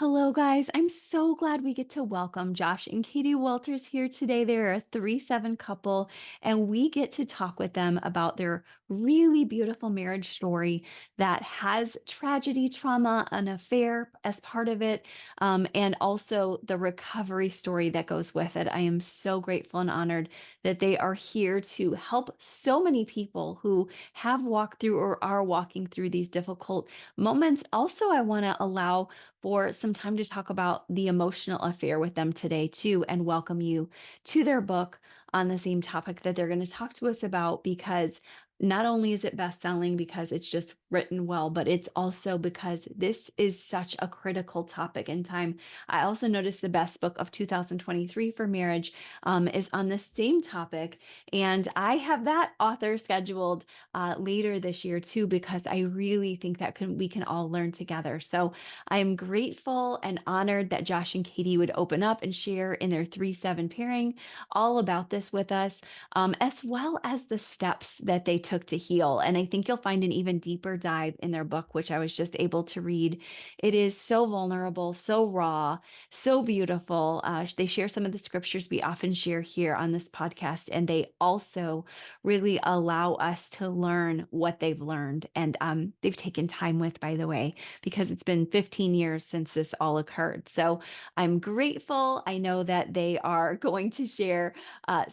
Hello, guys. I'm so glad we get to welcome Josh and Katie Walters here today. They're a 3-7 couple, and we get to talk with them about their really beautiful marriage story that has tragedy, trauma, an affair as part of it, and also the recovery story that goes with it. I am so grateful and honored that they are here to help so many people who have walked through or are walking through these difficult moments. Also, I want to allow for some time to talk about the emotional affair with them today, too, and welcome you to their book on the same topic that they're going to talk to us about because not only is it best selling because it's just written well, but it's also because this is such a critical topic in time. I also noticed the best book of 2023 for marriage is on the same topic. And I have that author scheduled later this year, too, because I really think that we can all learn together. So I'm grateful and honored that Josh and Katie would open up and share in their 3-7 pairing all about this with us, as well as the steps that they took to heal. And I think you'll find an even deeper dive in their book, which I was just able to read. It is so vulnerable, so raw, so beautiful. They share some of the scriptures we often share here on this podcast, and they also really allow us to learn what they've learned and they've taken time with, by the way, because it's been 15 years since this all occurred. So I'm grateful. I know that they are going to share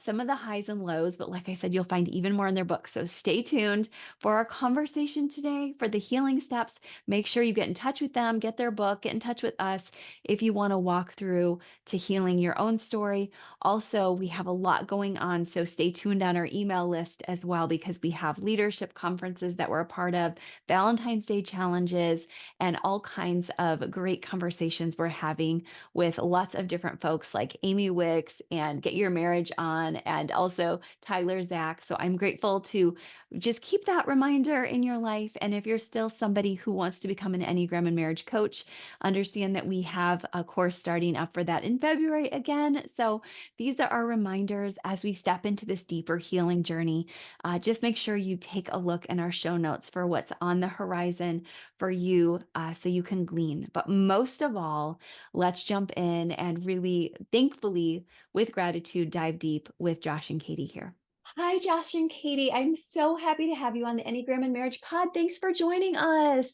some of the highs and lows, but like I said, you'll find even more in their book. So stay tuned for our conversation today for the healing steps. Make sure you get in touch with them, get their book, get in touch with us if you want to walk through to healing your own story. Also, we have a lot going on, so stay tuned on our email list as well because we have leadership conferences that we're a part of, Valentine's Day challenges, and all kinds of great conversations we're having with lots of different folks like Amy Wicks and Get Your Marriage On, and also Tyler Zach. So I'm grateful to just keep that reminder in your life. And if you're still somebody who wants to become an Enneagram and marriage coach, understand that we have a course starting up for that in February again. So these are our reminders as we step into this deeper healing journey. Just make sure you take a look in our show notes for what's on the horizon for you so you can glean. But most of all, let's jump in and really, thankfully, with gratitude, dive deep with Josh and Katie here. Hi, Josh and Katie. I'm so happy to have you on the Enneagram and Marriage Pod. Thanks for joining us.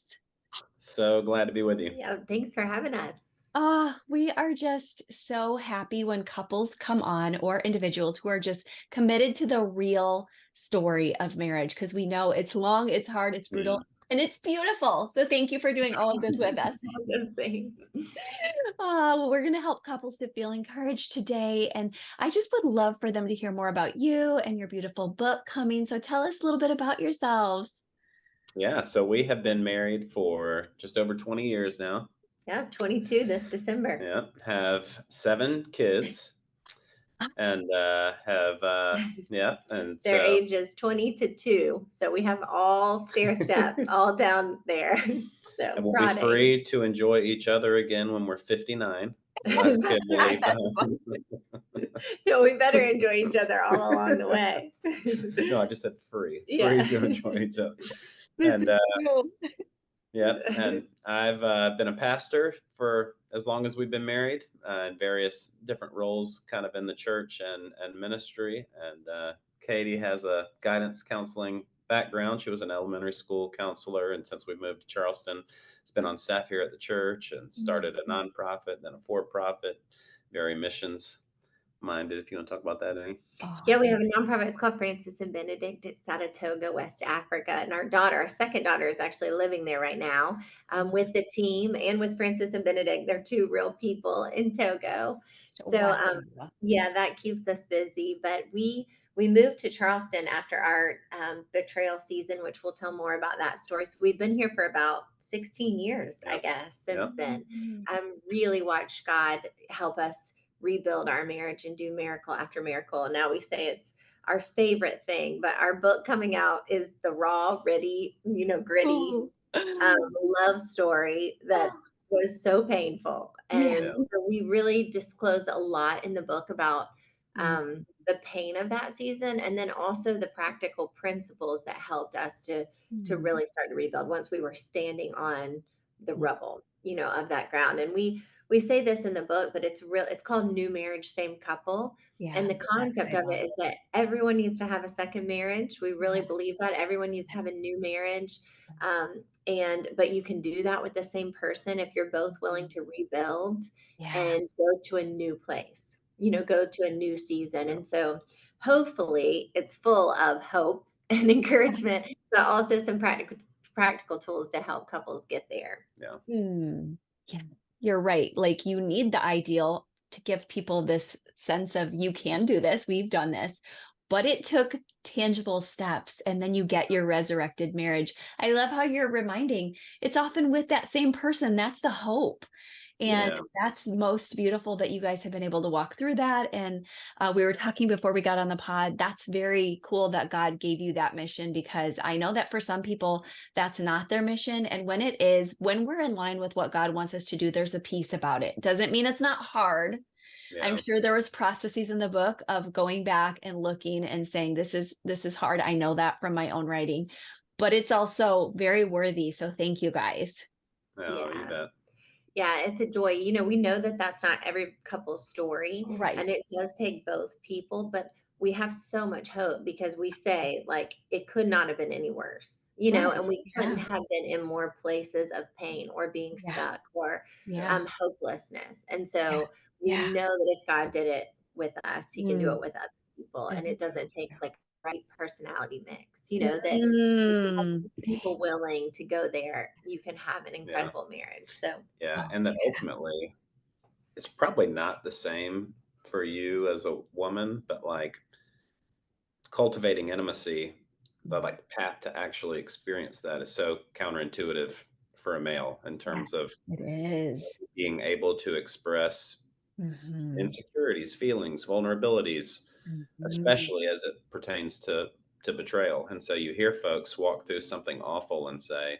So glad to be with you. Yeah, thanks for having us. We are just so happy when couples come on or individuals who are just committed to the real story of marriage because we know it's long, it's hard, it's brutal, Mm. and it's beautiful. So thank you for doing all of this with us. All those things. Well, we're going to help couples to feel encouraged today. And I just would love for them to hear more about you and your beautiful book coming. So tell us a little bit about yourselves. Yeah, so we have been married for just over 20 years now. Yeah, 22 this December. Yeah, have 7 kids and yeah, and Their so age is 20 to 2. So we have all stair step all down there. So and we'll be broad age. free to enjoy each other again when we're 59. The last kid That's will right. leave That's fun. behind. No, we better enjoy each other all along the way. No, I just said free, Yeah. free to enjoy each other. This And is true. yeah, and I've been a pastor for as long as we've been married, in various different roles, kind of in the church and ministry. And Katie has a guidance counseling background. She was an elementary school counselor, and since we moved to Charleston, has been on staff here at the church and started a nonprofit, then a for-profit, very missions minded. If you want to talk about that, Amy. Yeah, we Awesome. have a nonprofit. It's called Francis and Benedict. It's out of Togo, West Africa. And our daughter, our second daughter, is actually living there right now with the team and with Francis and Benedict. They're two real people in Togo. So, So wow. yeah, that keeps us busy. But we moved to Charleston after our betrayal season, which we'll tell more about that story. So we've been here for about 16 years, I Yep. guess, since Yep. then. Mhm. Really watched God help us rebuild our marriage and do miracle after miracle. And now we say it's our favorite thing, but our book coming out is the raw, ready, gritty Ooh. love story that was so painful. Yeah. And so we really disclose a lot in the book about Mhm. the pain of that season and then also the practical principles that helped us to Mhm. really start to rebuild once we were standing on the rubble. of that ground. And we say this in the book, but it's called New Marriage, Same Couple. Yeah, And the that's concept what I of love. it is that everyone needs to have a second marriage. We really Yeah, believe that everyone needs to have a new marriage. But you can do that with the same person if you're both willing to rebuild yeah. and go to a new place, go to a new season. Yeah. And so hopefully it's full of hope and encouragement, but also some practical tools to help couples get there. Yeah. Mm, yeah, you're right. Like you need the ideal to give people this sense of you can do this, we've done this, but it took tangible steps and then you get your resurrected marriage. I love how you're reminding it's often with that same person. That's the hope. And Yeah. that's most beautiful that you guys have been able to walk through that. And we were talking before we got on the pod. That's very cool that God gave you that mission because I know that for some people, that's not their mission. And when it is, when we're in line with what God wants us to do, there's a peace about it. Doesn't mean it's not hard. I'm Yeah. sure there was processes in the book of going back and looking and saying, this is hard. I know that from my own writing, but it's also very worthy. So thank you guys. Oh, you Yeah. bet. Yeah, it's a joy. We know that that's not every couple's story, and Right. it does take both people, but we have so much hope because we say, like, it could not have been any worse, Right. and we couldn't Yeah. have been in more places of pain or being Yeah. stuck or Yeah. hopelessness. And Yeah. so we Yeah. know that if God did it with us, He can do Mm. it with other people, and Isn't it that doesn't take beautiful? like right personality mix, that if you have Mm. people willing to go there, you can have an Yeah. incredible marriage. So. Yeah. Oh, And that yeah. ultimately, it's probably not the same for you as a woman, but like cultivating intimacy, the Mm. like path to actually experience that is so counterintuitive for a male in terms Yes, of it is. being able to express Mhm. insecurities, feelings, vulnerabilities, Mhm. especially as it pertains to betrayal. And so you hear folks walk through something awful and say,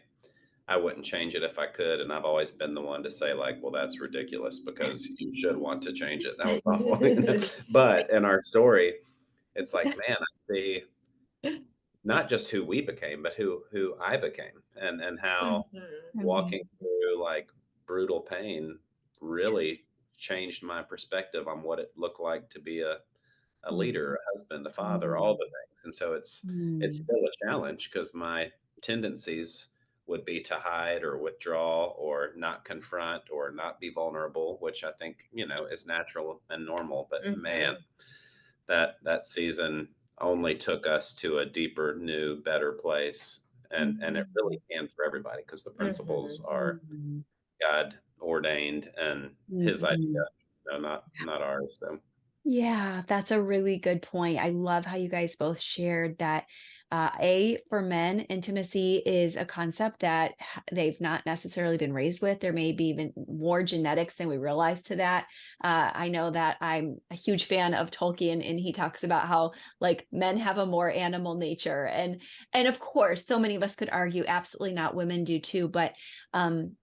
I wouldn't change it if I could. And I've always been the one to say, like, well, that's ridiculous because you should want to change it. That was awful. But in our story, it's like, man, I see not just who we became, but who I became, and how Mhm. walking Amazing. through like brutal pain really changed my perspective on what it looked like to be a leader, Mhm. a husband, a father, all Mm. the things. And so it's Mm. still a challenge because my tendencies would be to hide or withdraw or not confront or not be vulnerable, which I think, is natural and normal. But man, Mhm. that season only took us to a deeper, new, better place. And it really Mhm. can for everybody because the principles Mhm. are Mhm. God ordained and his idea, Mhm. not ours. So Yeah, that's a really good point. I love how you guys both shared that. For men, intimacy is a concept that they've not necessarily been raised with. There may be even more genetics than we realize to that. I know that I'm a huge fan of Tolkien, and he talks about how like men have a more animal nature, and of course, so many of us could argue absolutely not. Women do too, but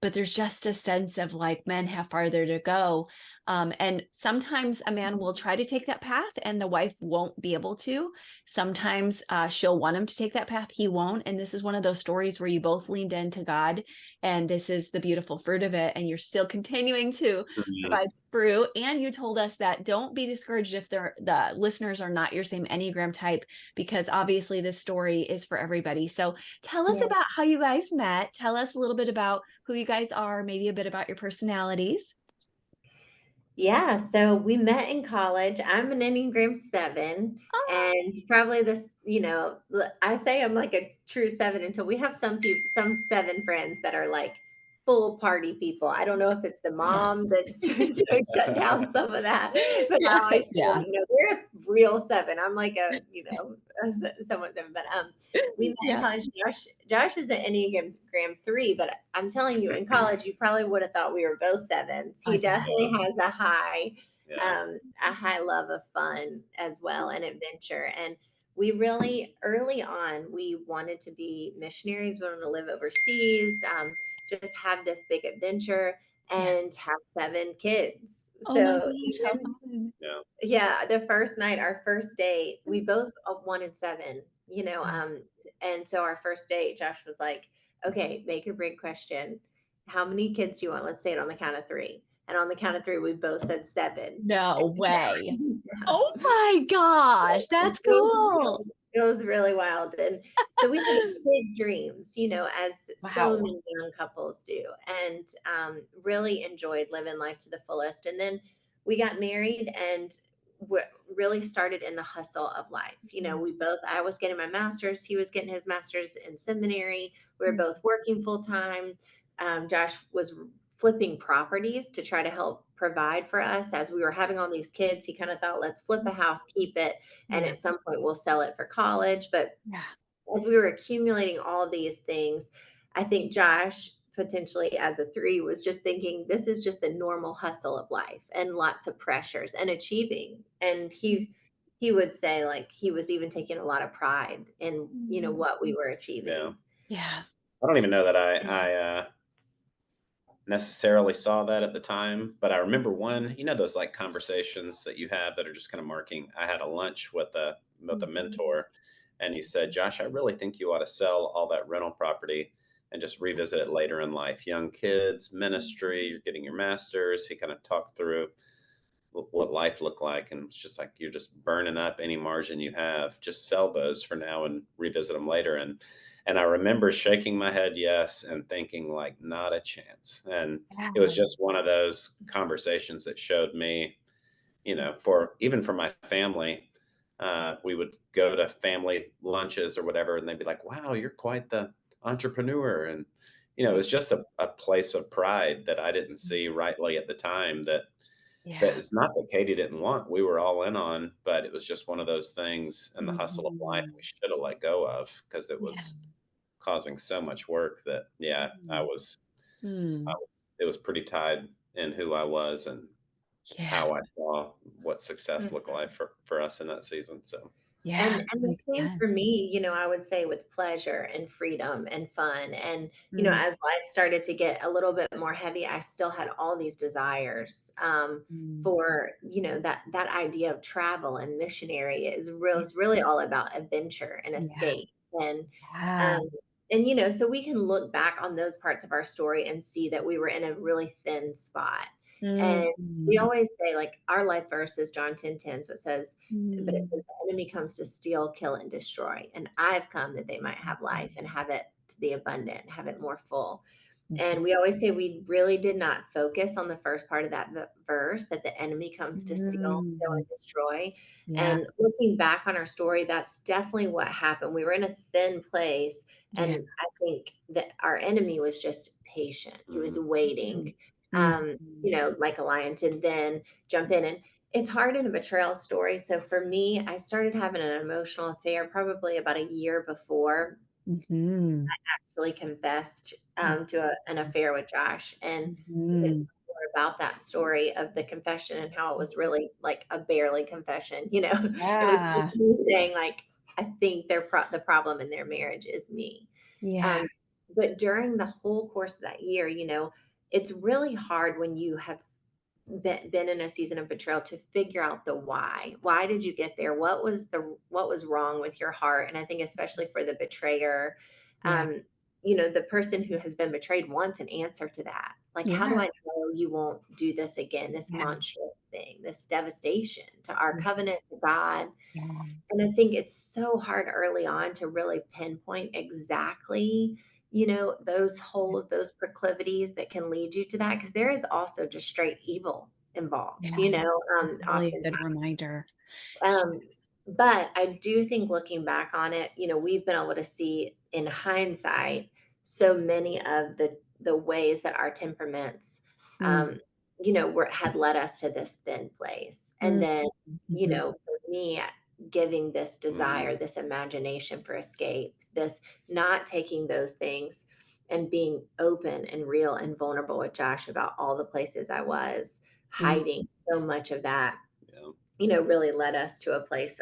there's just a sense of like men have farther to go, and sometimes a man will try to take that path and the wife won't be able to. Sometimes she'll want him to take that path, he won't. And this is one of those stories where you both leaned into God, and this is the beautiful fruit of it. And you're still continuing to mhm. provide fruit. And you told us that don't be discouraged if the listeners are not your same Enneagram type, because obviously this story is for everybody. So tell us Yeah. about how you guys met. Tell us a little bit about who you guys are, maybe a bit about your personalities. Yeah, so we met in college. I'm an Enneagram 7, Oh, and probably this, I say I'm like a true 7 until we have some 7 friends that are like full party people. I don't know if it's the mom that's shut down some of that, but I yeah, always say yeah, like, they're a real 7. I'm like somewhat 7, but we met in yeah. college. Josh is an Enneagram 3, but I'm telling you, in college, you probably would have thought we were both 7s. Oh, He yeah. definitely has Yeah. a high love of fun as well and adventure. And we really early on we wanted to be missionaries. We wanted to live overseas, just have this big adventure Yeah. and have 7 kids. Oh my So gosh, how even fun. Yeah. yeah, the first night, our first date, we both wanted 7, and so our first date, Josh was like, "Okay, make your big question. how many kids do you want? Let's say it on the count of three. And on the count of three, we both said seven. No way. Yeah. Oh my gosh, It that's was cool. really it was really wild, and so we had big dreams, as so Wow. many young couples do, and, really enjoyed living life to the fullest, and then we got married and really started in the hustle of life. Mhm, I was getting my master's, he was getting his master's in seminary, we were mm, both working full time. Josh was flipping properties to try to help provide for us as we were having all these kids. He kind of thought, let's flip a house, keep it, and yeah, at some point we'll sell it for college. But yeah, as we were accumulating all of these things, I think Josh, potentially as a three, was just thinking this is just the normal hustle of life and lots of pressures and achieving. And he would say like he was even taking a lot of pride in mhm, what we were Yeah. achieving. yeah, I don't even know that And I necessarily saw that at the time, but I remember one, those like conversations that you have that are just kind of marking. I had a lunch with a mhm, mentor, and he said, "Josh, I really think you ought to sell all that rental property and just revisit it later in life. Young kids, ministry, you're getting your master's." He kind of talked through what life looked like, and it's just like you're just burning up any margin you have. Just sell those for now and revisit them later. And I remember shaking my head yes and thinking like not a chance. And it was yeah, just one of those conversations that showed me, for even for my family, we would go to family lunches or whatever, and they'd be like, "Wow, you're quite the entrepreneur." And it yeah, was just a place of pride that I didn't see rightly at the time, that yeah, it's not that Katie didn't want. We were all in on, but it was just one of those things in the hustle of life mhm, we should have let go of because it yeah, was causing so much work that, yeah, mm, mm, it was pretty tied in who I was and yeah, how I saw what success looked like Mhm. for us in that season. So, yeah, And the makes same sense. for me, I would say with pleasure and freedom and fun. And, Mm, as life started to get a little bit more heavy, I still had all these desires mm, for, that idea of travel and missionary yeah, is really all about adventure and yeah, escape. And yeah, um so we can look back on those parts of our story and see that we were in a really thin spot. And we mm, always say like our life verse is John 10:10. So but it mm, says the enemy comes to steal, kill, and destroy. And I've come that they might have life and have it to the abundant, have it more full. mhm, And we always say we really did not focus on the first part of that verse that the enemy comes to steal, kill, mm, and destroy. yeah, And looking back on our story, that's definitely what happened. We were in a thin place, yeah, and I think that our enemy was just patient. He was mhm. waiting, mhm, like a lion to then jump in. And it's hard in a betrayal story. So for me, I started having an emotional affair probably about a year before mhm, actually confessed mhm, to an affair with Josh, and we can mhm, talk more about that story of the confession and how it was really like a barely confession. It was just yeah, me saying like, I think the problem in their marriage is me. yeah, Um, but during the whole course of that year, it's really hard when you have been in a season of betrayal to figure out the why. Why did you get there? What was wrong with your heart? And I think especially for the betrayer, yeah, um, the person who has been betrayed wants an answer to that. Like, how do yeah, I know you won't do this again? This yeah, monstrous thing, this devastation to our yeah, covenant to God. yeah, And I think it's so hard early on to really pinpoint exactly, those holes, those proclivities that can lead you to that. Because there is also just straight evil involved, yeah, that's really a good oftentimes. reminder. Um, but I do think looking back on it, we've been able to see in hindsight so many of the ways that our temperaments, Mm, um, had led us to this thin place. And mm, then, mhm, for me, giving this Mhm. desire, this imagination for escape, this not taking those things and being open and real and vulnerable with Josh about all the places I was mm, hiding so much of that, Yeah. really led us to a place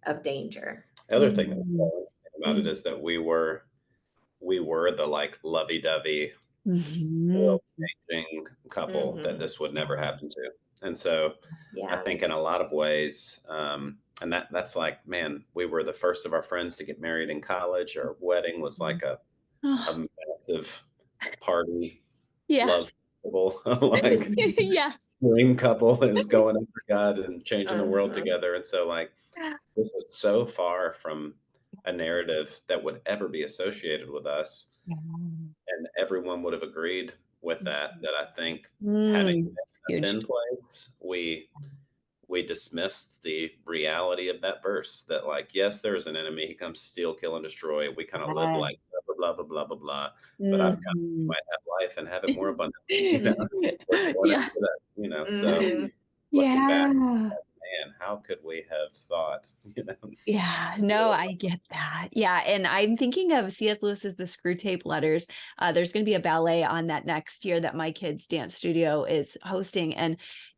of danger. The other thing that's mm, so interesting about it is that we were the like lovey-dovey mhm, world-changing couple that Mhm. this would never happen to. And so I Yeah. think in a lot of ways, and that's like, man, we were the first of our friends to get married in college. Our wedding was mhm. like a Oh, massive party, Yeah. love couple, like Yes. dream couple is going after God and changing the world Uh-huh. together. And so, like, this is so far from a narrative that would ever be associated with us. Yeah. And everyone would have agreed with that, that I think having It's that huge. in place, we dismissed the reality of that verse that, like, yes, there is an enemy. He comes to steal, kill, and destroy. We kind of live like Yes. blah blah blah blah blah blah. But I've come that you Mhm. might have life and have it more abundantly. We're going Yeah. after that. So Mhm. looking back, Yeah. man, how could we have thought? Yeah, no, I get that. Yeah, and I'm thinking of C.S. Lewis's The Screw Tape Letters. There's going to be a ballet on that next year that my kids' dance studio is hosting, and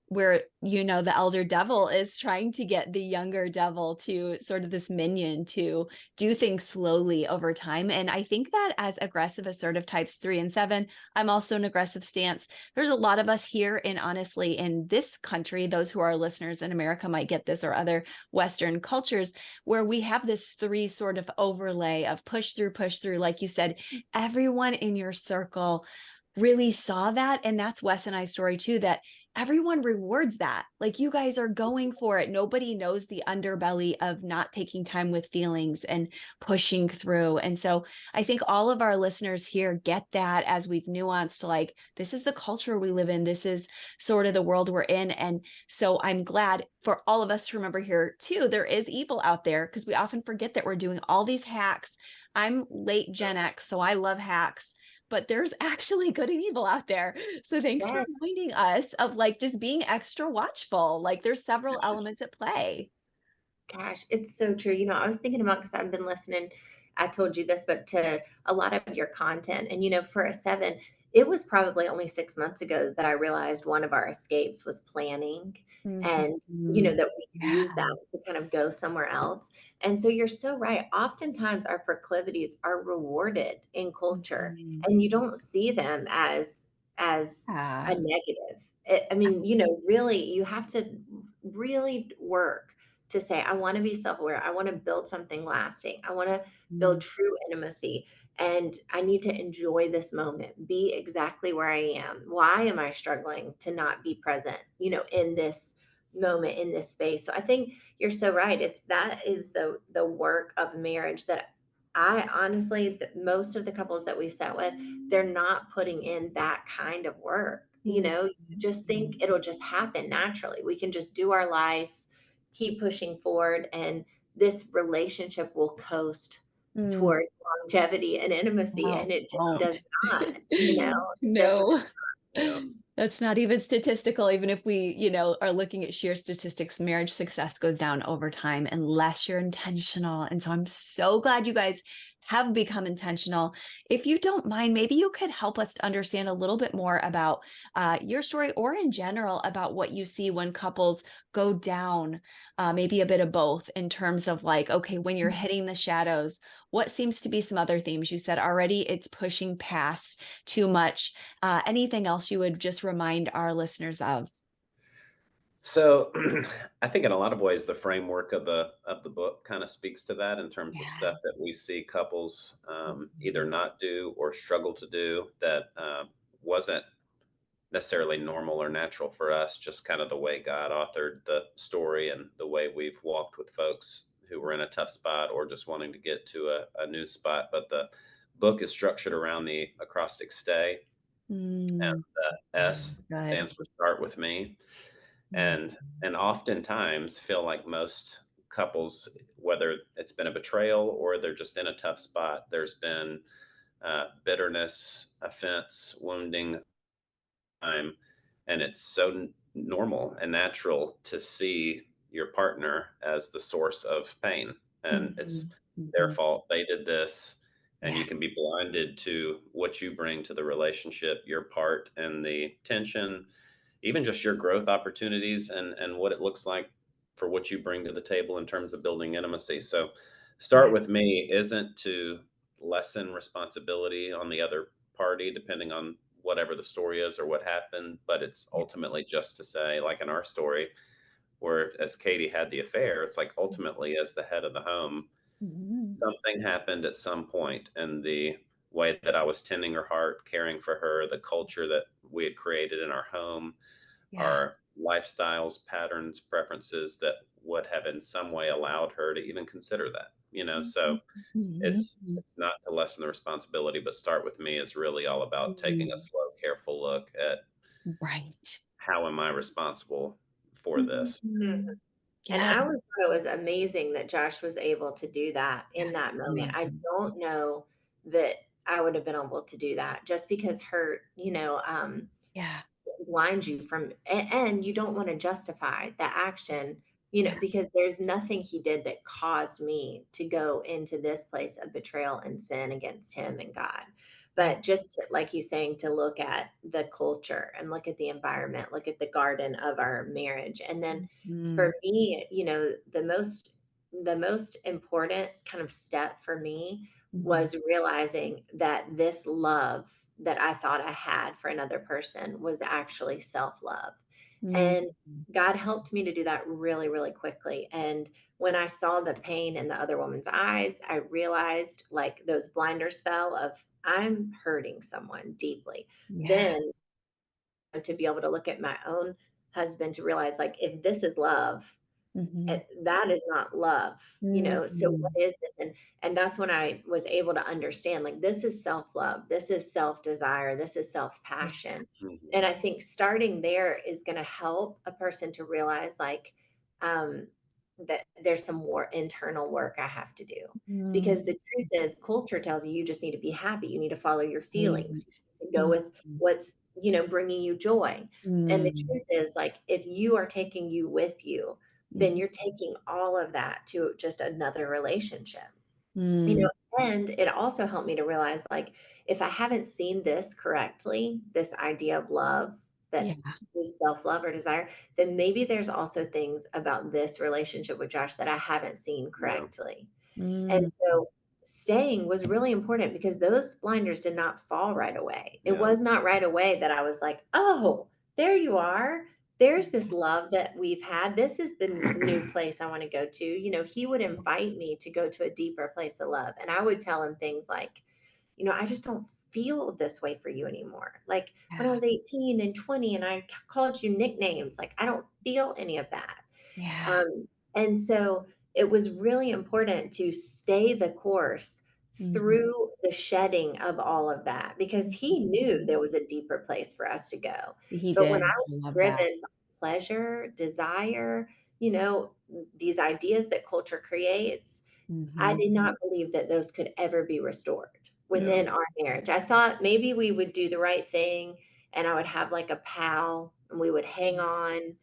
where the elder devil is trying to get the younger devil to sort of this minion to do things slowly over time. And I think that as aggressive assertive types 3 and 7, I'm also an aggressive stance. There's a lot of us here, and honestly, in this country, those who are listeners in America might get this, or other Western cultures, where we have this three sort of overlay of push through. Like you said, everyone in your circle really saw that. And that's Wes and I's story too, that everyone rewards that. Like, you guys are going for it. Nobody knows the underbelly of not taking time with feelings and pushing through. And so I think all of our listeners here get that, as we've nuanced, like, this is the culture we live in. This is sort of the world we're in. And so I'm glad for all of us to remember here too, there is evil out there, because we often forget that we're doing all these hacks. I'm late Gen X, so I love hacks, but there's actually good and evil out there. So thanks for Yes. reminding us of, like, just being extra watchful. Like, there's several elements at play. Gosh, it's so true. I was thinking about, because I've been listening, I told you this, but to a lot of your content. And, for a 7, it was probably only 6 months ago that I realized one of our escapes was planning, and, Mhm. that we use Yeah. that to kind of go somewhere else. And so you're so right. Oftentimes our proclivities are rewarded in culture, Mhm. and you don't see them as a Yeah. negative. I mean, really, you have to really work to say, I want to be self aware. I want to build something lasting. I want to build Mm. true intimacy. And I need to enjoy this moment, be exactly where I am. Why am I struggling to not be present, in this moment, in this space? So I think you're so right. That is the work of marriage that I honestly, most of the couples that we sat with, they're not putting in that kind of work. You just think it'll just happen naturally. We can just do our life, keep pushing forward, and this relationship will coast Mm. towards longevity and intimacy, No, and it just does won't. not, it just does No. not. So, That's not even statistical. Even if we, are looking at sheer statistics, marriage success goes down over time unless you're intentional. And so I'm so glad you guys have become intentional. If you don't mind, maybe you could help us to understand a little bit more about your story, or in general about what you see when couples go down, maybe a bit of both, in terms of, like, okay, when you're hitting the shadows, what seems to be some other themes? You said already it's pushing past too much. Anything else you would just remind our listeners of? So I think in a lot of ways the framework of the book kind of speaks to that, in terms of Yeah. stuff that we see couples either not do or struggle to do, that wasn't necessarily normal or natural for us, just kind of the way God authored the story and the way we've walked with folks who were in a tough spot or just wanting to get to a new spot. But the book is structured around the acrostic stay, Mm, and the S good. stands for start with me. Mm, And oftentimes feel like most couples, whether it's been a betrayal or they're just in a tough spot, there's been bitterness, offense, wounding, time, and it's so normal and natural to see your partner as the source of pain, and it's mhm, their mhm. fault, they did this. And you Yeah. can be blinded to what you bring to the relationship, your part and the tension, even just your growth opportunities, and what it looks like for what you bring to the table in terms of building intimacy. So start Yeah. with me isn't to lessen responsibility on the other party, depending on whatever the story is or what happened, but it's Yeah. ultimately just to say, like in our story, where as Katie had the affair, it's like ultimately as the head of the home, Mhm. something happened at some point, and the way that I was tending her heart, caring for her, the culture that we had created in our home, Yeah. our lifestyles, patterns, preferences that would have in some way allowed her to even consider that, you know? So Mhm. it's not to lessen the responsibility, but start with me is really all about taking a Mhm. slow, careful look at Right. how am I responsible for this? Mhm. And Yeah. I always thought it was amazing that Josh was able to do that Yeah. in that moment. I Amazing. don't know that I would have been able to do that just because hurt, Yeah. blinds you from, and you don't want to justify the action, Yeah. because there's nothing he did that caused me to go into this place of betrayal and sin against him and God. Yeah. But just like you saying, to look at the culture and look at the environment, look at the garden of our marriage. And then Mhm. for me, the most important kind of step for me Mhm. was realizing that this love that I thought I had for another person was actually self love. Mhm. And God helped me to do that really, really quickly. And when I saw the pain in the other woman's eyes, I realized, like, those blinders fell of, I'm hurting someone deeply. Yeah. Then to be able to look at my own husband, to realize, like, if this is love, Mhm. that is not love, so what Mhm. is this? And that's when I was able to understand, like, this is self-love, this is self-desire, this is Yeah. self-passion. Mhm. And I think starting there is going to help a person to realize, like, um, that there's some more internal work I have to do, Mm. because the truth is, culture tells you just need to be happy, you need to follow your feelings, Right. to go with Mhm. what's bringing you joy. And the Mm. truth is, like, if you are taking you with you, then Mhm. you're taking all of that to just another relationship. You Mm. know, and it also helped me to realize, like, if I haven't seen this correctly, this idea of love Yeah. that is self-love or desire, then maybe there's also things about this relationship with Josh that I haven't seen Yeah. correctly. And Mm. so staying was really important, because those blinders did not fall right away. It Yeah. was not right away that I was like, oh, there you are. There's this love that we've had. This is the new place I want to go to. He would invite me to go to a deeper place of love. And I would tell him things like, I just don't feel this way for you anymore. Like when I Yeah. was 18 and 20 and I called you nicknames, like I don't feel any of that. Yeah. And so it was really important to stay the course Mhm. through the shedding of all of that, because he knew Mhm. there was a deeper place for us to go. He But when did. I I was love that. driven by pleasure, desire, you know, these ideas that culture creates, I Mhm. did not believe that those could ever be restored Yeah. within our marriage. I thought maybe we would do the right thing and I would have like a pal and we would hang on,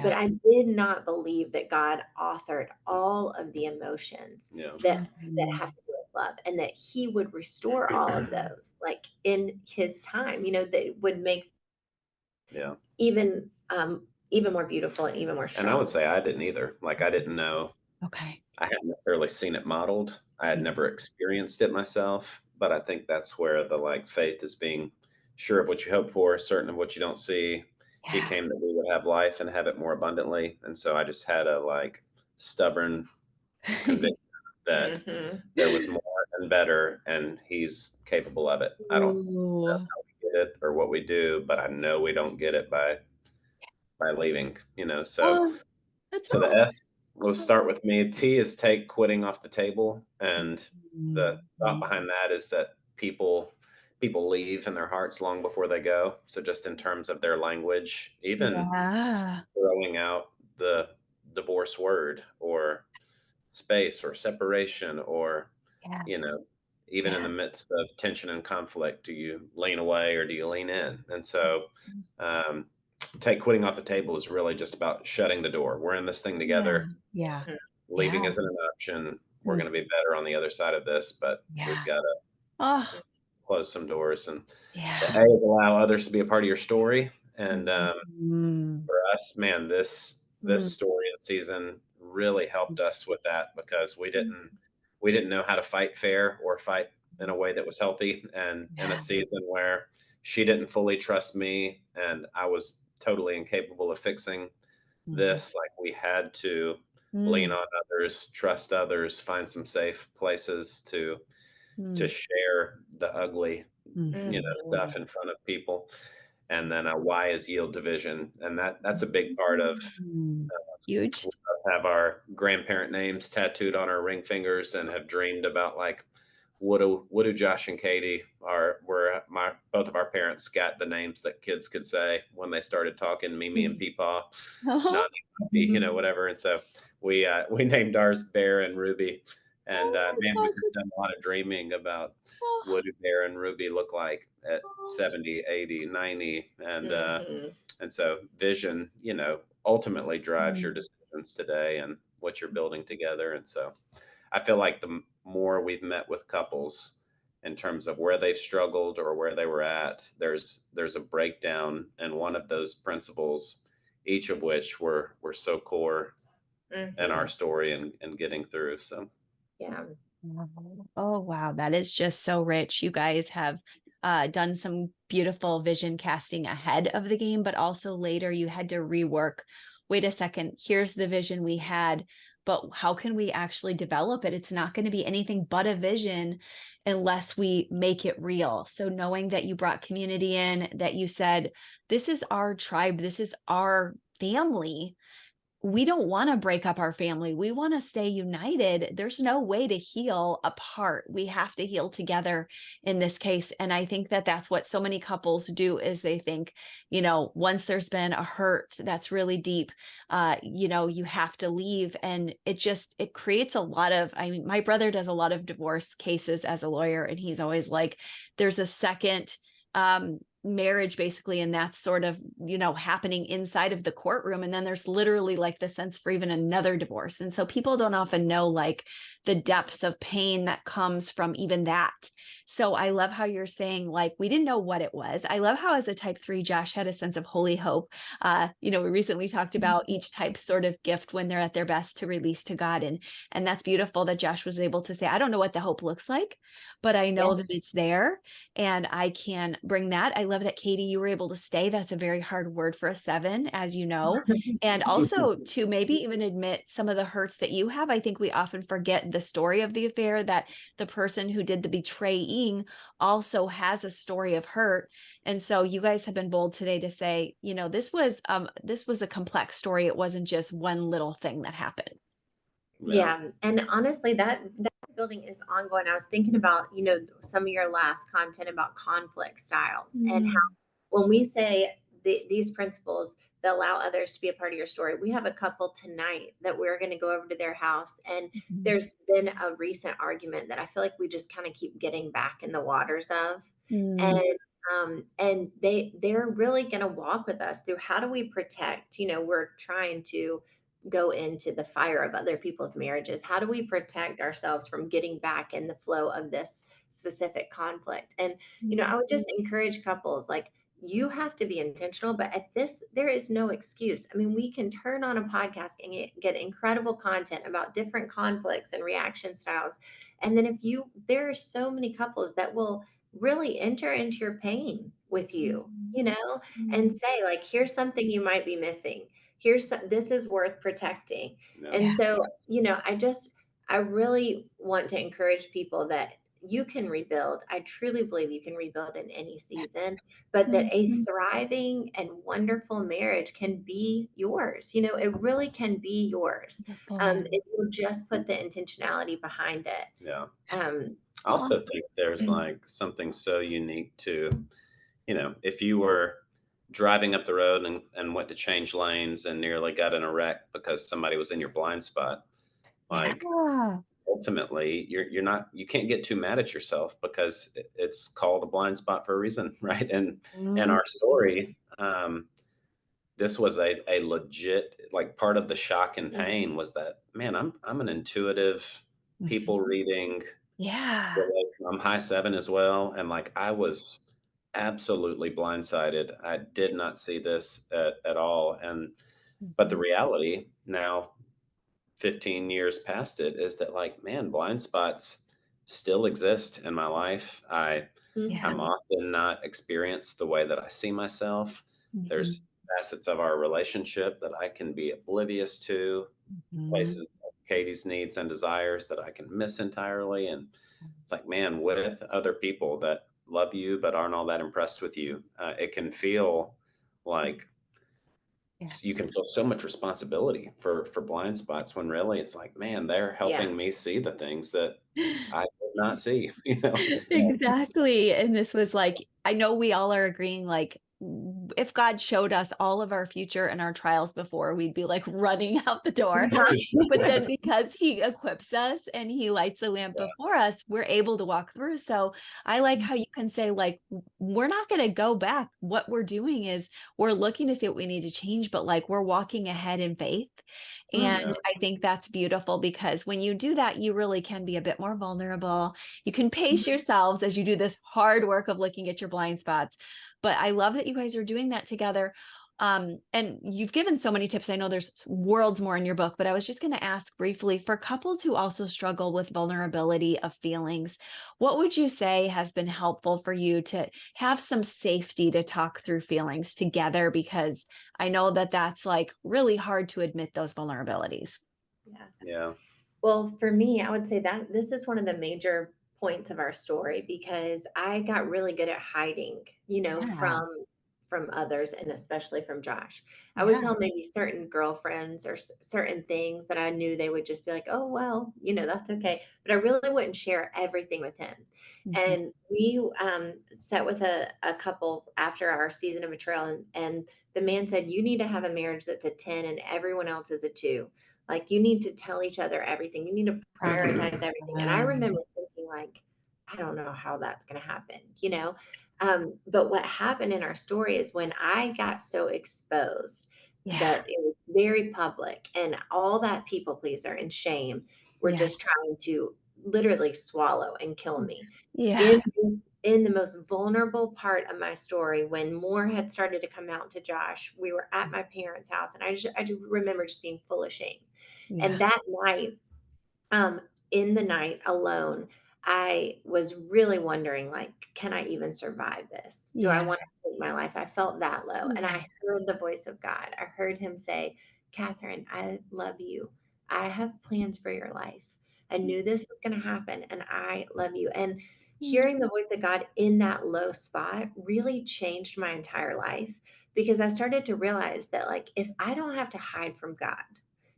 but Yeah. I did not believe that God authored all of the emotions Yeah. that have Mhm. to do with love, and that He would restore all of those, like in His time, that would make Yeah. even more beautiful and even more And I would strong. say I didn't either. Like I didn't know. Okay. I hadn't necessarily seen it modeled. I had Yeah. never experienced it myself, but I think that's where the like faith is being sure of what you hope for, certain of what you don't see. He Yeah. came that we would have life and have it more abundantly. And so I just had a like stubborn conviction that Mhm. there was more and better and he's capable of it. I don't know Ooh. how we get it or what we do, but I know we don't get it by leaving, so Oh, that's so the all. S will start with me. T is take quitting off the table, and the thought Mhm. behind that is that people leave in their hearts long before they go. So just in terms of their language, even Yeah. throwing out the divorce word or space or separation or Yeah. you know even in Yeah. the midst of tension and conflict, do you lean away or do you lean in? And so um, take quitting off the table is really just about shutting the door. We're in this thing Yeah. together. Yeah. Leaving Yeah. isn't an option. We're Mm. going to be better on the other side of this, but we've Yeah. got to Oh, close some doors. And the yeah. A is allow others to be a part of your story. And Mhm. for us, man, this Mm. story and season really helped us with that because we didn't know how to fight fair or fight in a way that was healthy. And in a Yeah. season where she didn't fully trust me and I was totally incapable of fixing Mhm. this, like we had to lean Mm. on others, trust others, find some safe places to Mm. share the ugly, Mhm. stuff in front of people. And then Y is yield division, and that's a big part of Mm. Huge. have our grandparent names tattooed on our ring fingers and have dreamed about like what do Josh and Katie are where my both of our parents got the names that kids could say when they started talking Mimi and Peepaw, Uh-huh. Nani, Puppy, whatever. And so we named ours Bear and Ruby. And Oh my man, we've gosh, just done a lot of dreaming about what do Bear and Ruby look like at oh, 70, 80, 90, Mhm. and so vision, ultimately drives your mm. decisions today and what you're building together. And so I feel like the more we've met with couples in terms of where they've struggled or where they were at, there's a breakdown in one of those principles, each of which were so core in our Mhm. story and getting through. So Yeah. Wow. Oh, wow. That is just so rich. You guys have done some beautiful vision casting ahead of the game, but also later you had to rework. Wait a second, here's the vision we had, but how can we actually develop it? It's not going to be anything but a vision unless we make it real. So, knowing that you brought community in, that you said, this is our tribe, this is our family, we don't want to break up our family. We want to stay united. There's no way to heal apart. We have to heal together in this case. And I think that that's what so many couples do is they think, once there's been a hurt that's really deep, you have to leave. And it creates a lot of, I mean, my brother does a lot of divorce cases as a lawyer, and he's always like, there's a second, marriage basically, and that's sort of happening inside of the courtroom, and then there's literally like the sense for even another divorce. And so people don't often know like the depths of pain that comes from even that. So I love how you're saying like we didn't know what it was. I love how as a type 3 Josh had a sense of holy hope. We recently talked about each type sort of gift when they're at their best to release to God, and that's beautiful that Josh was able to say, I don't know what the hope looks like, but I Yeah. know that it's there and I can bring that. I love that, Katie, you were able to stay. That's a very hard word for a 7, as you know. And also to maybe even admit some of the hurts that you have. I think we often forget the story of the affair, that the person who did the betraying also has a story of hurt. And so you guys have been bold today to say, this was a complex story. It wasn't just one little thing that happened. yeah, Yeah, and honestly, that building is ongoing. I was thinking about, some of your last content about conflict styles and how Mm, when we say these principles that allow others to be a part of your story. We have a couple tonight that we're going to go over to their house, and mhm, there's been a recent argument that I feel like we just kind of keep getting back in the waters of, mm, and they're really going to walk with us through how do we protect. We're trying to go into the fire of other people's marriages. How do we protect ourselves from getting back in the flow of this specific conflict? And mm, I would just encourage couples, like, you have to be intentional, but at this there is no excuse. I mean, we can turn on a podcast and get incredible content about different conflicts and reaction styles, and then if you there are so many couples that will really enter into your pain with you, and mm. say, like, here's something you might be missing. This is worth protecting. yeah, And Yeah. so, I really want to encourage people that you can rebuild. I truly believe you can rebuild in any season, but that a Mhm. thriving and wonderful marriage can be yours. It really can be yours. Beautiful. If you just put the intentionality behind it. yeah. Um, I also think there's like something so unique to, if you were driving up the road and went to change lanes and nearly got in a wreck because somebody was in your blind spot, like Yeah. ultimately you can't get too mad at yourself because it's called a blind spot for a reason. Right. And Mm, our story, this was a legit, like, part of the shock and pain was that, man, I'm an intuitive, mhm. people reading, Yeah. I'm high 7 as well, and like I was absolutely blindsided. I did not see this at all. And but the Mhm. reality now, 15 years past it, is that, like, man, blind spots still exist in my life. Yeah. I'm mhm, often not experienced the way that I see myself. Mhm. There's facets of our relationship that I can be oblivious to, Mhm. places of Katie's needs and desires that I can miss entirely. And it's like, man, with other people that love you but aren't all that impressed with you, it can feel like Yeah. you can feel so much responsibility for blind spots when really it's like, man, they're Yeah. helping me see the things that I did not see, you know? Exactly, and this was like I know we all are agreeing, like, if God showed us all of our future and our trials before, we'd be, like, running out the door, but then because he equips us and he lights a lamp before us, we're able to walk through, so I like how you can say, like, we're not gonna go back. What we're doing is we're looking to see what we need to change, but, like, we're walking ahead in faith, and Yeah. I think that's beautiful because when you do that, you really can be a bit more vulnerable. You can pace yourselves as you do this hard work of looking at your blind spots. But I love that you guys are doing that together. And you've given so many tips. I know there's worlds more in your book, but I was just going to ask briefly for couples who also struggle with vulnerability of feelings, what would you say has been helpful for you to have some safety to talk through feelings together? Because I know that that's like really hard to admit those vulnerabilities. Yeah. Yeah. Well, for me, I would say that this is one of the major points of our story because I got really good at hiding, Yeah. from others and especially from Josh. I would Yeah. tell maybe certain girlfriends or certain things that I knew they would just be like, "Oh, well, that's okay." But I really wouldn't share everything with him. Mhm. And we sat with a couple after our season of betrayal, and the man said, "You need to have a marriage that's a 10 and everyone else is a 2. Like, you need to tell each other everything. You need to prioritize everything." And I remember thinking, like, I don't know how that's going to happen. But what happened in our story is when I got so exposed Yeah. that it was very public and all that people pleaser and shame were Yeah. just trying to literally swallow and kill me. Yeah. In the most vulnerable part of my story, when more had started to come out to Josh, we were at my parents' house, and I do remember just being full of shame. And Yeah. that night, um, in the night alone, I was really wondering, like, can I even survive this? Do I Yeah. want to take my life? I felt that low. And Yeah. I heard the voice of God. I heard him say, "Catherine, I love you. I have plans for your life. I knew this was going to happen, and I love you." And hearing the voice of God in that low spot really changed my entire life because I started to realize that, like, if I don't have to hide from God,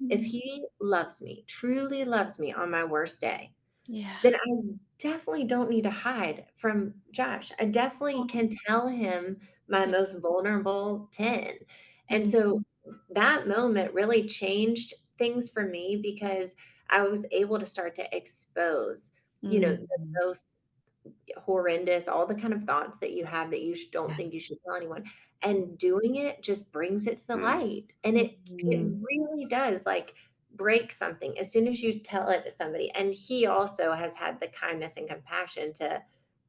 if Mm. he loves me, truly loves me on my worst day, Yeah. then I definitely don't need to hide from Josh. I definitely can tell him my Yeah. most vulnerable 10. And Mm. so that moment really changed things for me because I was able to start to expose, the Mhm. most horrendous, all the kind of thoughts that you have that you don't Yeah. think you should tell anyone. And doing it just brings it to the Mm. light. And it Mhm. really does like break something as soon as you tell it to somebody. And he also has had the kindness and compassion to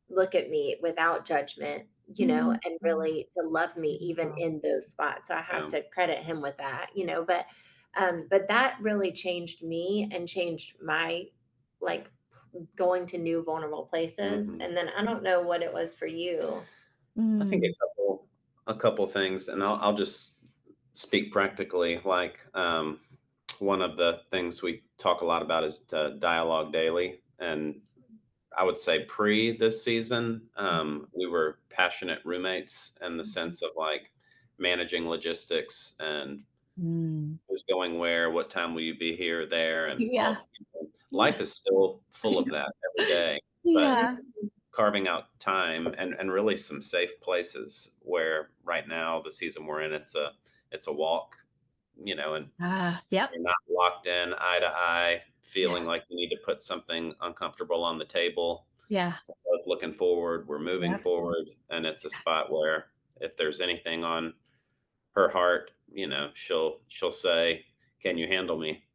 look at me without judgment, Mhm. and really to love me even Wow. in those spots. So I have Yeah. to credit him with that. But that really changed me and changed my like going to new vulnerable places. Mhm. And then I don't know what it was for you. I think Mm. a couple things, and I'll just speak practically. Like, one of the things we talk a lot about is dialogue daily, and I would say pre this season, we were passionate roommates in the sense of like managing logistics and Mm. who's going where, what time will you be here, there, and Yeah. all. Yeah. Life is still full of that every day, but Yeah. Mhm. carving out time and really some safe places where right now the season we're in, it's a walk, and Yep. you're not locked in eye to eye, Yeah. feeling like you need to put something uncomfortable on the table. Yeah. Both looking forward, we're moving Yep. forward, and it's a spot where if there's anything on her heart, she'll say, "Can you handle me?"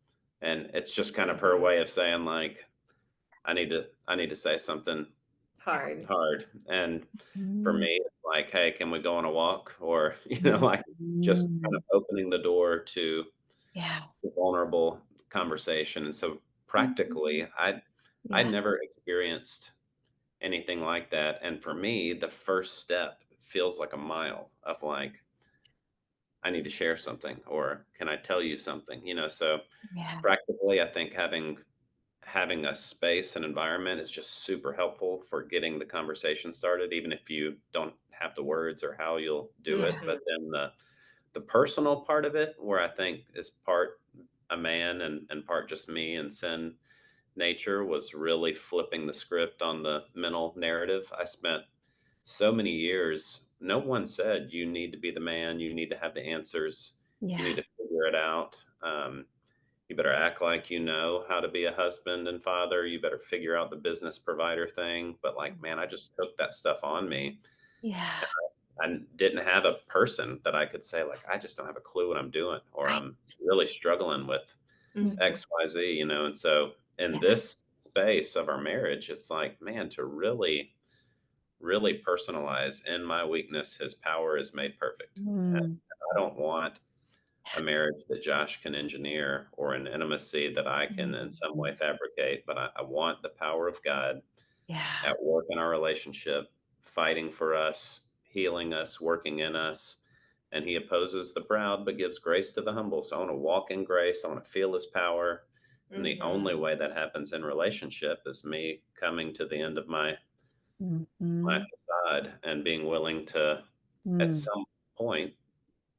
And it's just kind of her Mhm. way of saying like, I need to say something Yeah. Hard. hard. And for Mm. me, it's like, hey, can we go on a walk? Or, like just kind of Mm. opening the door to Yeah. the vulnerable conversation. And so Mhm. practically, I Yeah. never experienced anything like that. And for me, the first step feels like a mile of like, I need to share something or can I tell you something? So Yeah. practically, I think having a space and environment is just super helpful for getting the conversation started, even if you don't have the words or how you'll do it. Mhm. But then the personal part of it, where I think is part a man and part just me and sin nature, was really flipping the script on the mental narrative. I spent so many years, no one said you need to be the man, you need to have the answers, you need Yeah. to figure it out. You better act like you know how to be a husband and father. You better figure out the business provider thing. But like, man, I just took that stuff on me. Yeah. I didn't have a person that I could say, like, I just don't have a clue what I'm doing, or Right. I'm really struggling with Mhm. XYZ, And so in Yeah. this space of our marriage, it's like, man, to really, really personalize in my weakness, his power is made perfect. And Mm. I don't want a marriage that Josh can engineer or an intimacy that I can in some way Mhm. fabricate, but I want the power of God Yeah. at work in our relationship, fighting for us, healing us, working in us. And he opposes the proud but gives grace to the humble. So I want to walk in grace. I want to feel his power. And the only Mhm. way that happens in relationship is me coming to the end of my Mhm. facade and being willing to, at Mm. some point, Yeah.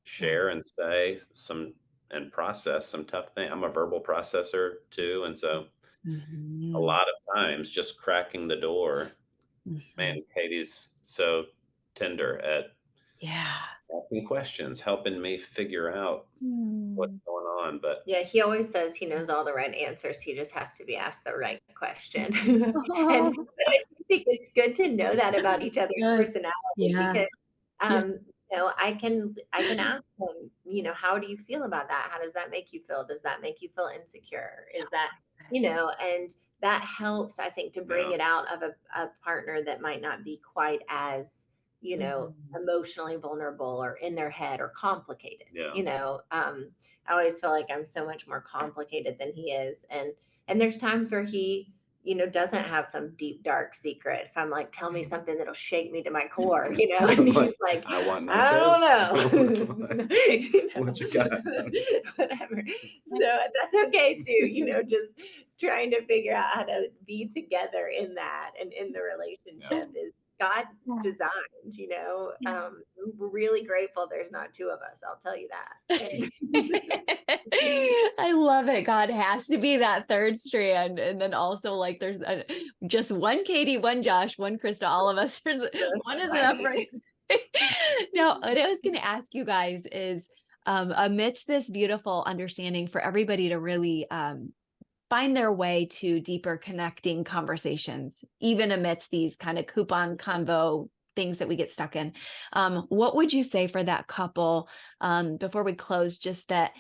share and say some and process some tough thing. I'm a verbal processor too, and so a Mhm. lot of times just cracking the door. Man, Mhm. Katie's so tender at Yeah. asking questions, helping me figure out what's Mm. going on. But Yeah, he always says he knows all the right answers. He just has to be asked the right question. And Oh, but I do think it's good to know that about each other's good. personality Yeah. because Yeah. I can ask him, how do you feel about that? How does that make you feel? Does that make you feel insecure? So Is that, and that helps, I think, to bring yeah, it out of a partner that might not be quite as, mhm. emotionally vulnerable or in their head or complicated. yeah, I always feel like I'm so much more complicated than he is. And there's times where he, doesn't have some deep dark secret. If I'm like, tell me something that'll shake me to my core, and like he's like, I want nachos. I don't know. What you got? Whatever. So that's okay too, just trying to figure out how to be together in that and in the Yeah, relationship is God Yeah. designed, we're really grateful there's not two of us, I'll tell you that. And I love it. God has to be that third strand. And then also like there's just one Katie, one Josh, one Krista, all of us. There's that's one is enough for right. now. What I was going to ask you guys is amidst this beautiful understanding for everybody to really find their way to deeper connecting conversations, even amidst these kind of coupon convo things that we get stuck in. What would you say for that couple before we close? Just that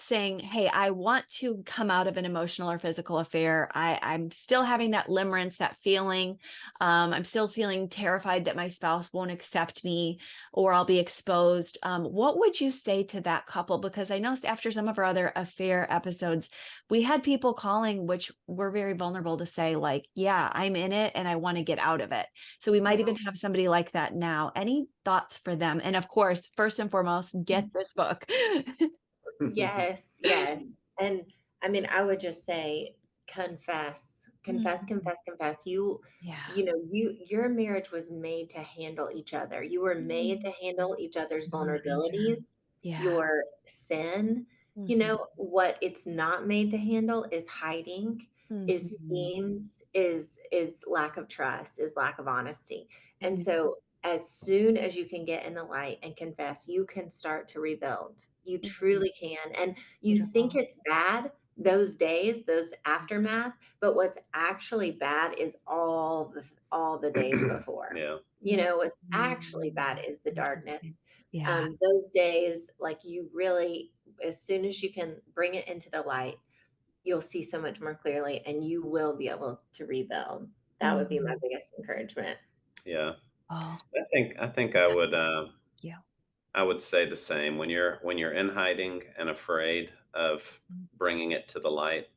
saying, hey, I want to come out of an emotional or physical affair. I'm still having that limerence, that feeling. I'm still feeling terrified that my spouse won't accept me or I'll be exposed. What would you say to that couple? Because I know after some of our other affair episodes, we had people calling, which were very vulnerable to say, like, yeah, I'm in it and I want to get out of it. So we might Yeah. even have somebody like that now. Any thoughts for them? And of course, first and foremost, get this book. Yes, yes. And I mean, I would just say confess, confess, Mm. confess, confess. You, Yeah. you know, you your marriage was made to handle each other. You were made Mm. to handle each other's Mhm. vulnerabilities, Yeah. your sin. Mhm. What it's not made to handle is hiding, is Mhm. schemes, is lack of trust, is lack of honesty. And Mm. so as soon as you can get in the light and confess, you can start to rebuild. You Mhm. truly can. And you think Beautiful. it's bad those days, those aftermath, but what's actually bad is all the days before. yeah, What's actually bad Mm. is the Interesting. darkness. Yeah. Those days, like you really, as soon as you can bring it into the light, you'll see so much more clearly and you will be able to rebuild. That would be my Mhm. biggest encouragement. yeah. Oh, I think yeah. Yeah. I would say the same. When you're in hiding and afraid of bringing it to the light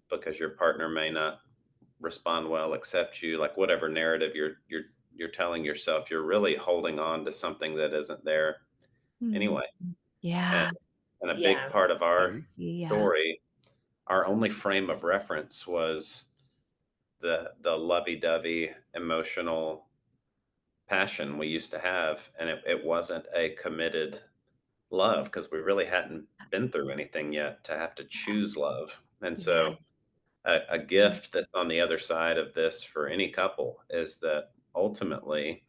because your partner may not respond well, accept you, like whatever narrative you're telling yourself, you're really holding on to something that isn't there Mhm. anyway. And Yeah. and a big Yeah. part of our Fantasy. Yeah. story our only frame of reference was the lovey-dovey emotional passion we used to have, and it wasn't a committed love because we really hadn't been through anything yet to have to choose love. And Yeah. so a gift that's on the other side of this for any couple is that ultimately,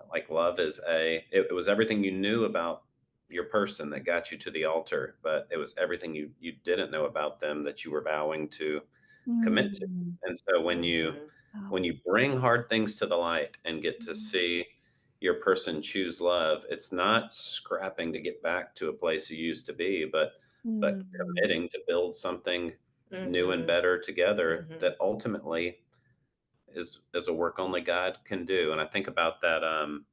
like love is it was everything you knew about your person that got you to the altar, but it was everything you didn't know about them that you were vowing to commit to. Mm. And so Mhm. Oh. when you bring hard things to the light and get to see your person choose love, it's not scrapping to get back to a place you used to be, but Mm. committing to build something new and Mhm. better together Mhm. that ultimately is a work only God can do. And I think about that Mm.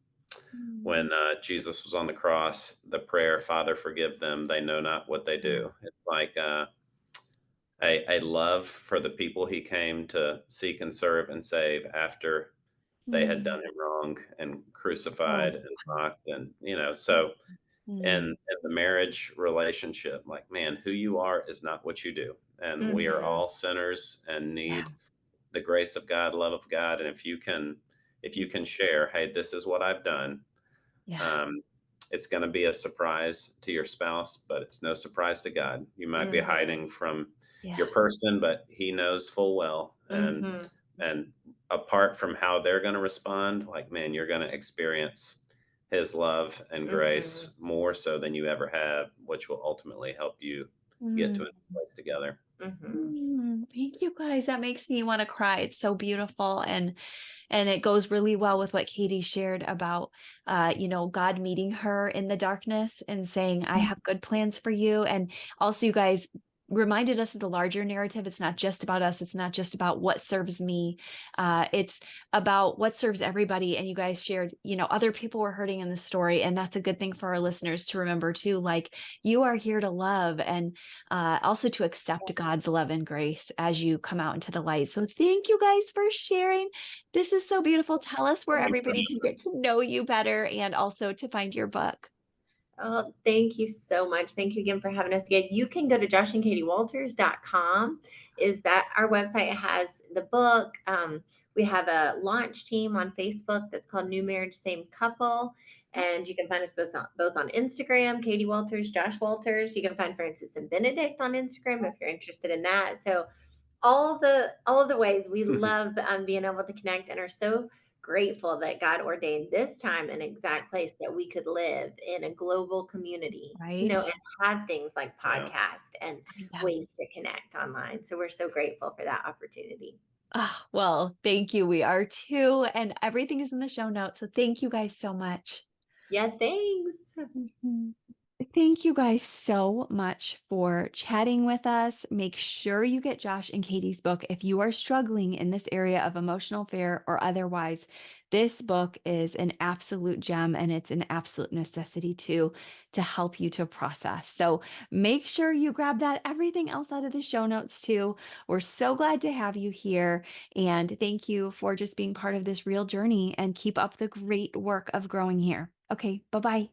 when Jesus was on the cross, the prayer, Father, forgive them, they know not what they Yeah. do. It's like a love for the people he came to seek and serve and save after they had Mm. done him wrong and Oh. crucified and mocked. And, so Mm. in the marriage relationship, like, man, who you are is not what you do. And we are Mhm. all sinners and Yeah. need the grace of God, love of God. And if you can share, hey, this is what I've done, Yeah. um, it's going to be a surprise to your spouse, but it's no surprise to God. You might be Mhm. hiding from Yeah. your person, but He knows full well, Mhm. and apart from how they're going to respond, like, man, you're going to experience His love and Mhm. grace more so than you ever have, which will ultimately help you get to Mm. a place together. Mhm. Mm. Thank you guys. That makes me want to cry. It's so beautiful. And it goes really well with what Katie shared about, God meeting her in the darkness and saying, I have good plans for you. And also, you guys reminded us of the larger narrative. It's not just about us. It's not just about what serves me. It's about what serves everybody. And you guys shared, other people were hurting in the story. And that's a good thing for our listeners to remember too. Like, you are here to love and also to accept God's love and grace as you come out into the light. So thank you guys for sharing. This is so beautiful. Tell us where Thanks so everybody can much. get to know you better and also to find your book. Oh, thank you so much. Thank you again for having us again. You can go to joshandkatiewalters.com. Is that our website has the book. We have a launch team on Facebook that's called New Marriage Same Couple. Okay. And you can find us both on Instagram, Katie Walters, Josh Walters. You can find Francis and Benedict on Instagram if you're interested in that. So all of the ways we love being able to connect and are so grateful that God ordained this time and exact place that we could live in a global community, Right? and have things like Yeah. podcast and I know. ways to connect online. So we're so grateful for that opportunity. Ah, well, thank you. We are too. And everything is in the show notes. So thank you guys so much. Yeah, thanks. Mhm. Thank you guys so much for chatting with us. Make sure you get Josh and Katie's book if you are struggling in this area of emotional fear or otherwise. This book is an absolute gem and it's an absolute necessity too to help you to process. So make sure you grab that. Everything else out of the show notes too. We're so glad to have you here. And thank you for just being part of this real journey and keep up the great work of growing here. Okay, bye bye.